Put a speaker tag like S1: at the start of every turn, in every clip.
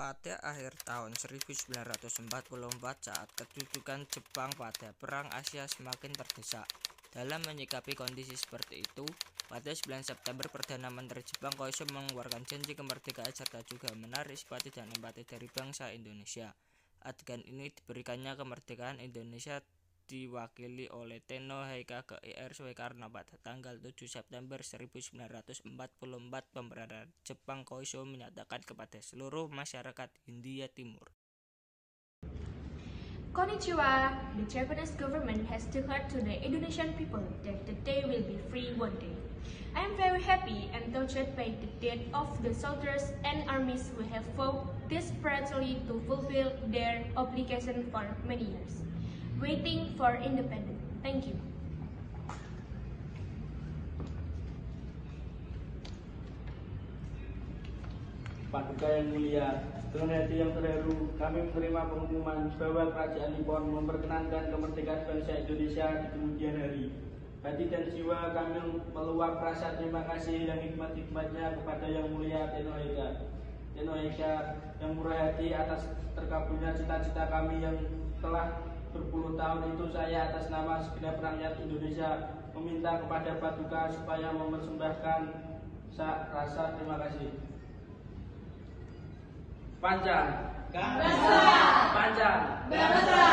S1: Pada akhir tahun 1944 saat kedudukan Jepang pada Perang Asia semakin terdesak. Dalam menyikapi kondisi seperti itu, pada 9 September Perdana Menteri Jepang Koizumi mengeluarkan janji kemerdekaan serta juga menarik simpati dan empati dari bangsa Indonesia. Adegan ini diberikannya kemerdekaan Indonesia diwakili oleh Tenno Heika ke Ir Soekarno pada tanggal 7 September 1944. Pemerintah Jepang Koizumi menyatakan kepada seluruh masyarakat Hindia Timur.
S2: Konnichiwa, the Japanese government has declared to the Indonesian people that they will be free one day. I am very happy and touched by the death of the soldiers and armies who have fought desperately to fulfill their obligation for many years, waiting for independence. Thank you.
S3: Paduka yang mulia, dengan hati yang terharu, kami menerima pengumuman bahwa Kerajaan Nippon memperkenankan kemerdekaan bangsa Indonesia di kemudian hari. Hati dan jiwa kami meluap rasa terima kasih dan hikmat-hikmatnya kepada Yang Mulia Tenno Heika yang murah hati atas terkabulnya cita-cita kami yang telah berpuluh tahun itu. Saya atas nama segenap rakyat Indonesia meminta kepada Paduka supaya mempersembahkan rasa terima kasih. Panjang
S2: Bangsa,
S3: panjang
S2: bangsa,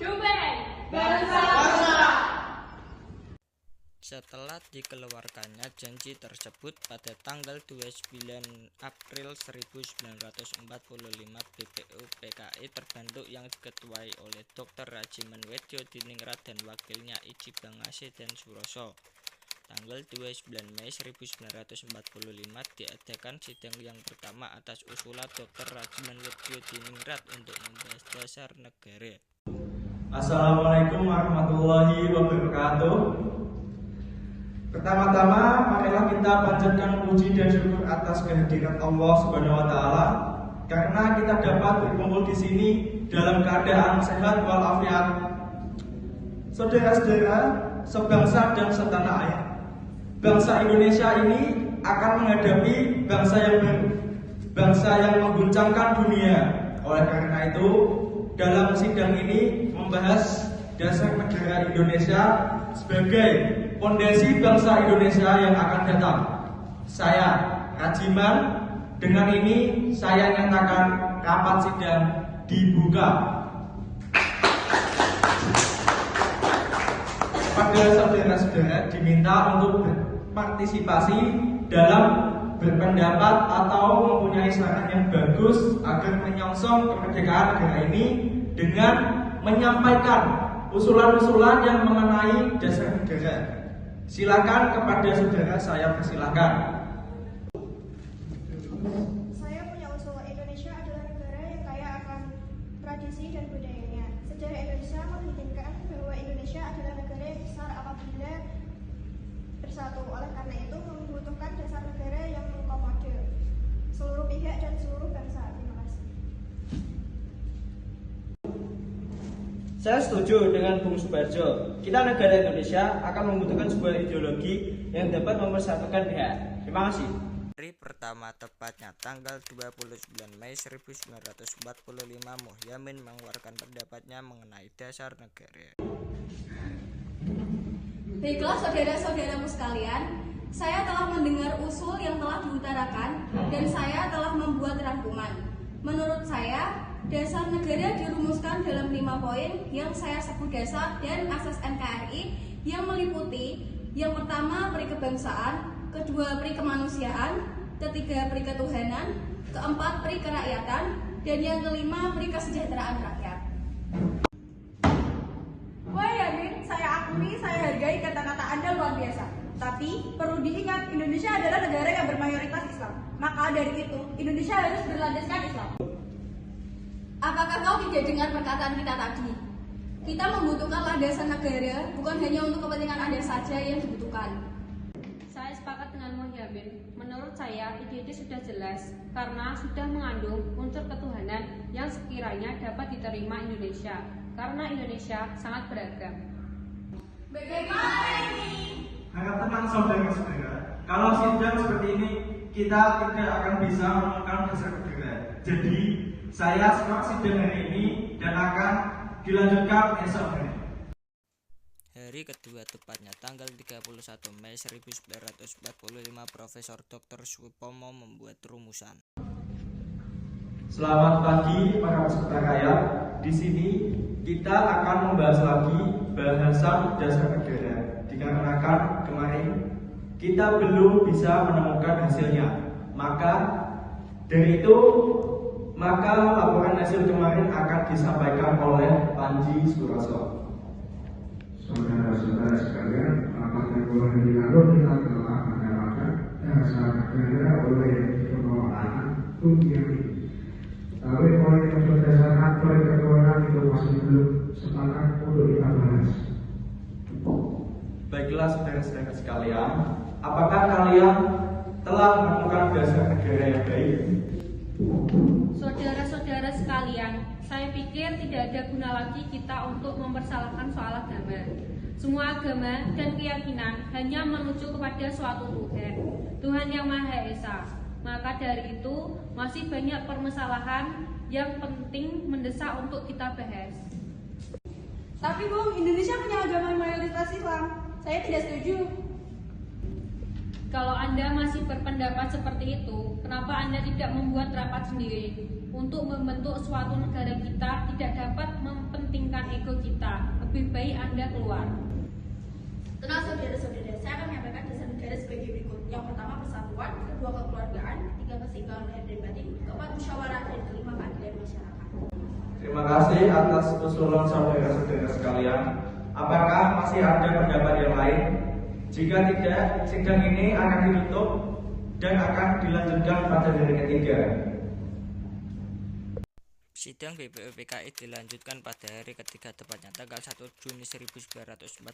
S2: Dumai, bangsa.
S1: Setelah dikeluarkannya janji tersebut pada tanggal 29 April 1945, BPU PKI terbentuk yang diketuai oleh Dr. Rajiman Wedyo Diningrat dan wakilnya Iji Bangase dan Suroso. Tanggal 29 Mei 1945 diadakan sidang yang pertama atas usulan Dr. Rajiman Wedyo Diningrat untuk membahas dasar negara.
S4: Assalamualaikum warahmatullahi wabarakatuh. Pertama-tama, marilah kita panjatkan puji dan syukur atas kehadiran Allah Subhanahu wa taala karena kita dapat berkumpul di sini dalam keadaan sehat walafiat. Saudara-saudara, sebangsa dan setanah air, bangsa Indonesia ini akan menghadapi bangsa yang baru, bangsa yang mengguncangkan dunia. Oleh karena itu, dalam sidang ini membahas dasar negara Indonesia sebagai fondasi bangsa Indonesia yang akan datang. Saya, Rajiman, dengan ini saya nyatakan rapat sidang dibuka. Pada saudara-saudara diminta untuk berpartisipasi dalam berpendapat atau mempunyai saran yang bagus agar menyongsong kemerdekaan negara ini dengan menyampaikan usulan-usulan yang mengenai dasar negara. Silakan kepada saudara, saya persilakan.
S5: Saya punya usul. Indonesia adalah negara yang kaya akan tradisi dan budayanya. Sejarah Indonesia membuktikan bahwa Indonesia adalah negara yang besar apabila bersatu. Oleh karena itu membutuhkan dasar negara yang mengakomodir seluruh pihak dan seluruh bangsa. Terima kasih.
S3: Saya setuju dengan Bung Subarjo. Kita negara Indonesia akan membutuhkan sebuah ideologi yang dapat mempersatukan pihak. Terima kasih.
S1: Hari pertama tepatnya tanggal 29 Mei 1945 Muhyamin mengeluarkan pendapatnya mengenai dasar negara.
S6: Baiklah saudara-saudaraku sekalian, saya telah mendengar usul yang telah diutarakan dan saya telah membuat rangkuman. Menurut saya, dasar negara dirumuskan dalam 5 poin yang saya sebut dasar dan asas NKRI yang meliputi yang pertama peri kebangsaan, kedua peri kemanusiaan, ketiga peri ketuhanan, keempat peri kerakyatan, dan yang kelima peri kesejahteraan rakyat.
S7: Wah Yamin, saya akui, saya hargai kata-kata Anda luar biasa. Tapi perlu diingat, Indonesia adalah negara yang bermayoritas Islam. Maka dari itu, Indonesia harus berlandaskan Islam.
S6: Apakah kau tidak dengar perkataan kita tadi? Kita membutuhkan landasan negara, bukan hanya untuk kepentingan Anda saja yang dibutuhkan.
S8: Saya sepakat dengan Muhyamin. Menurut saya, ide itu sudah jelas karena sudah mengandung unsur ketuhanan yang sekiranya dapat diterima Indonesia. Karena Indonesia sangat beragam.
S6: Bagaimana ini?
S4: Harap tenang saudara-saudara. Kalau sidang seperti ini, kita tidak akan bisa menemukan dasar negara. Jadi saya simak sidang hari ini dan akan dilanjutkan esok hari.
S1: Hari kedua tepatnya tanggal 31 Mei 1945 Profesor Dr. Supomo membuat rumusan.
S4: Selamat pagi para peserta kaya. Di sini kita akan membahas lagi bahasan dasar negara. Dikarenakan kemarin kita belum bisa menemukan hasilnya. Maka laporan hasil kemarin akan disampaikan oleh Panji Suroso.
S9: Saudara-saudara sekalian, rapat reguler di lalu kita telah mendapatkan dasar negara oleh pengelolaan dunia ini. Tapi oleh berdasarkan proyek keuangan itu masih belum sepakat untuk kita bahas.
S4: Baiklah saudara-saudara sekalian, apakah kalian telah menemukan dasar negara yang baik?
S8: Saudara-saudara sekalian, saya pikir tidak ada guna lagi kita untuk mempersalahkan soal agama. Semua agama dan keyakinan hanya menuju kepada suatu Tuhan, Tuhan yang Maha Esa. Maka dari itu, masih banyak permasalahan yang penting mendesak untuk kita bahas.
S7: Tapi Bung, Indonesia punya agama mayoritas Islam. Saya tidak setuju.
S8: Kalau Anda masih berpendapat seperti itu, kenapa Anda tidak membuat rapat sendiri? Untuk membentuk suatu negara kita tidak dapat mempentingkan ego kita. Lebih baik Anda keluar.
S5: Tenang saudara-saudara, saya akan menyampaikan dasar negara sebagai berikut. Yang pertama persatuan, kedua kekeluargaan, ketiga keseimbangan lahir dan batin, keempat musyawarah, dan kelima keadilan masyarakat.
S4: Terima kasih atas usulan saudara-saudara sekalian. Apakah masih ada pendapat yang lain? Jika tidak, sidang ini akan ditutup dan akan dilanjutkan pada hari ketiga.
S1: Sidang BPUPKI dilanjutkan pada hari ketiga tepatnya tanggal 1 Juni 1945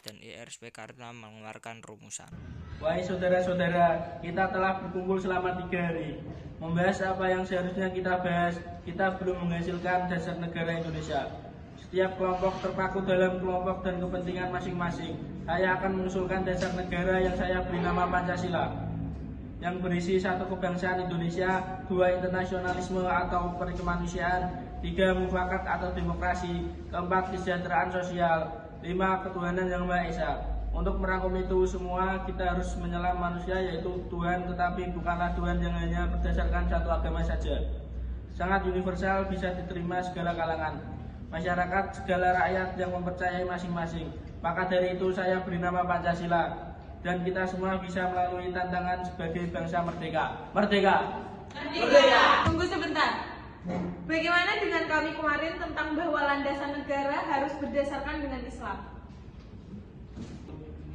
S1: dan IRSP karena mengeluarkan rumusan.
S3: Wahai saudara-saudara, kita telah berkumpul selama 3 hari. Membahas apa yang seharusnya kita bahas, kita belum menghasilkan dasar negara Indonesia. Setiap kelompok terpaku dalam kelompok dan kepentingan masing-masing. Saya akan mengusulkan dasar negara yang saya beri nama Pancasila, yang berisi 1 kebangsaan Indonesia, 2 internasionalisme atau perikemanusiaan, 3 mufakat atau demokrasi, 4 kesejahteraan sosial, 5 ketuhanan yang Maha Esa. Untuk merangkum itu semua, kita harus menyelam manusia yaitu Tuhan, tetapi bukanlah Tuhan yang hanya berdasarkan satu agama saja. Sangat universal, bisa diterima segala kalangan, masyarakat, segala rakyat yang mempercayai masing-masing. Maka dari itu saya beri nama Pancasila, dan kita semua bisa melalui tantangan sebagai bangsa merdeka. Merdeka!
S7: Merdeka! Tunggu sebentar. Bagaimana dengan kami kemarin tentang bahwa landasan negara harus berdasarkan dengan Islam?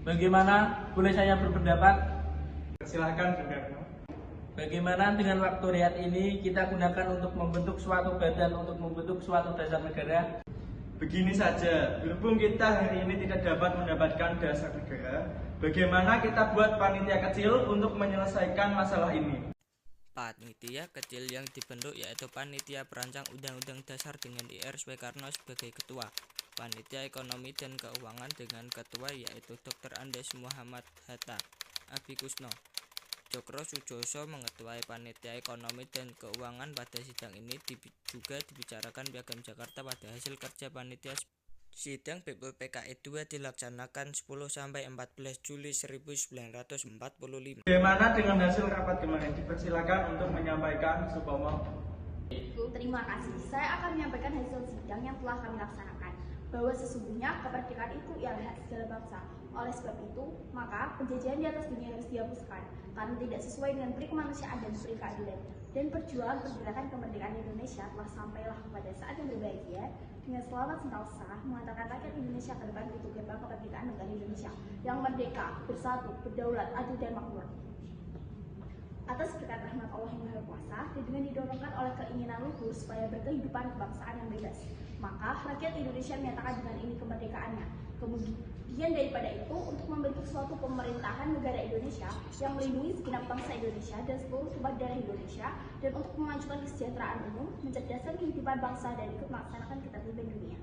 S3: Bagaimana? Boleh saya berpendapat?
S4: Silakan, saudara.
S3: Bagaimana dengan waktu rehat ini kita gunakan untuk membentuk suatu badan, untuk membentuk suatu dasar negara?
S4: Begini saja, berhubung kita hari ini tidak dapat mendapatkan dasar negara, bagaimana kita buat panitia kecil untuk menyelesaikan masalah ini?
S1: Panitia kecil yang dibentuk yaitu Panitia Perancang Undang-Undang Dasar dengan IR Soekarno sebagai ketua, Panitia Ekonomi dan Keuangan dengan ketua yaitu Dr. Andes Muhammad Hatta, Abikusno, Cokro Sujoso mengetuai Panitia Ekonomi dan Keuangan. Pada sidang ini juga dibicarakan Piagam Jakarta pada hasil kerja panitia. Sidang BPUPKI 2 dilaksanakan 10-14 Juli 1945.
S4: Bagaimana dengan hasil rapat kemarin? Dipersilakan untuk menyampaikan, Supomo.
S5: Terima kasih. Saya akan menyampaikan hasil sidang yang telah kami laksanakan, bahwa sesungguhnya kemerdekaan itu ialah hak segala bangsa. Oleh sebab itu, maka penjajahan di atas dunia harus dihapuskan karena tidak sesuai dengan peri kemanusiaan dan peri keadilan. Dan perjuangan pergerakan kemerdekaan Indonesia telah sampailah kepada saat yang berbahagia dengan selamat sentosa mengantarkan rakyat Indonesia ke depan pintu gerbang kemerdekaan negara Indonesia yang merdeka, bersatu, berdaulat, adil dan makmur. Atas berkat rahmat Allah yang Maha Kuasa dan dengan didorongkan oleh keinginan luhur supaya berkehidupan kebangsaan yang bebas, maka rakyat Indonesia menyatakan dengan ini kemerdekaannya. Kemudian daripada itu, untuk membentuk suatu pemerintahan negara Indonesia yang melindungi segenap bangsa Indonesia dan seluruh tumpah darah Indonesia, dan untuk memajukan kesejahteraan umum, mencerdaskan kehidupan bangsa dan ikut melaksanakan ketertiban dunia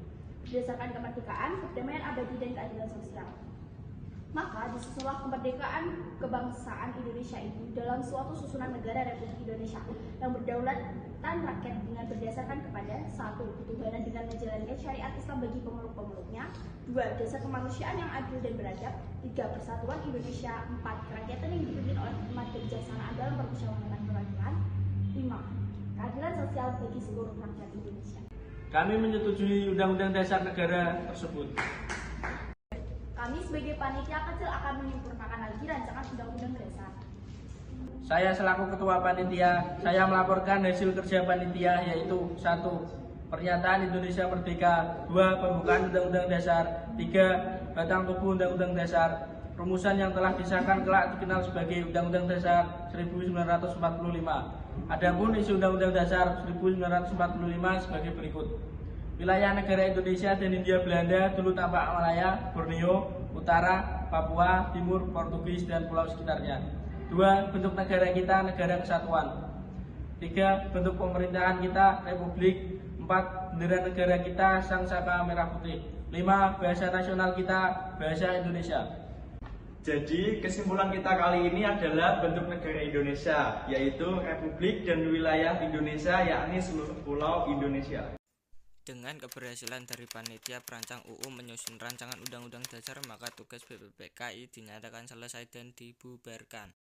S5: berdasarkan kemerdekaan, perdamaian abadi dan keadilan sosial. Maka disusunlah kemerdekaan kebangsaan Indonesia itu dalam suatu susunan negara Republik Indonesia yang berdaulat pemerintahan rakyat dengan berdasarkan kepada 1. Ketuhanan dengan menjalankan syariat Islam bagi pemeluk-pemeluknya. 2. Dasar kemanusiaan yang adil dan beradab. 3. Persatuan Indonesia. 4. Kerakyatan yang dipimpin oleh hikmat kebijaksanaan dalam permusyawaratan kerukunan. 5. Keadilan sosial bagi seluruh rakyat Indonesia.
S3: Kami menyetujui Undang-Undang Dasar Negara tersebut.
S5: Kami sebagai panitia kecil akan menyempurnakan lagi rancangan Undang-Undang Dasar.
S3: Saya selaku Ketua Panitia, saya melaporkan hasil kerja panitia yaitu 1. Pernyataan Indonesia Merdeka. 2. Pembukaan Undang-Undang Dasar. 3. Batang tubuh Undang-Undang Dasar. Rumusan yang telah disahkan kelak dikenal sebagai Undang-Undang Dasar 1945. Adapun isi Undang-Undang Dasar 1945 sebagai berikut. Wilayah negara Indonesia dan Hindia Belanda dulu tampak Malaya, Borneo, Utara, Papua, Timur, Portugis, dan pulau sekitarnya. 2. Bentuk negara kita negara kesatuan. 3. Bentuk pemerintahan kita republik. 4. Bendera negara kita sang saka merah putih. 5. Bahasa nasional kita bahasa Indonesia.
S4: Jadi kesimpulan kita kali ini adalah bentuk negara Indonesia, yaitu republik dan wilayah Indonesia, yakni seluruh pulau Indonesia.
S1: Dengan keberhasilan dari panitia perancang UU menyusun rancangan Undang-Undang Dasar, maka tugas BPPKI dinyatakan selesai dan dibubarkan.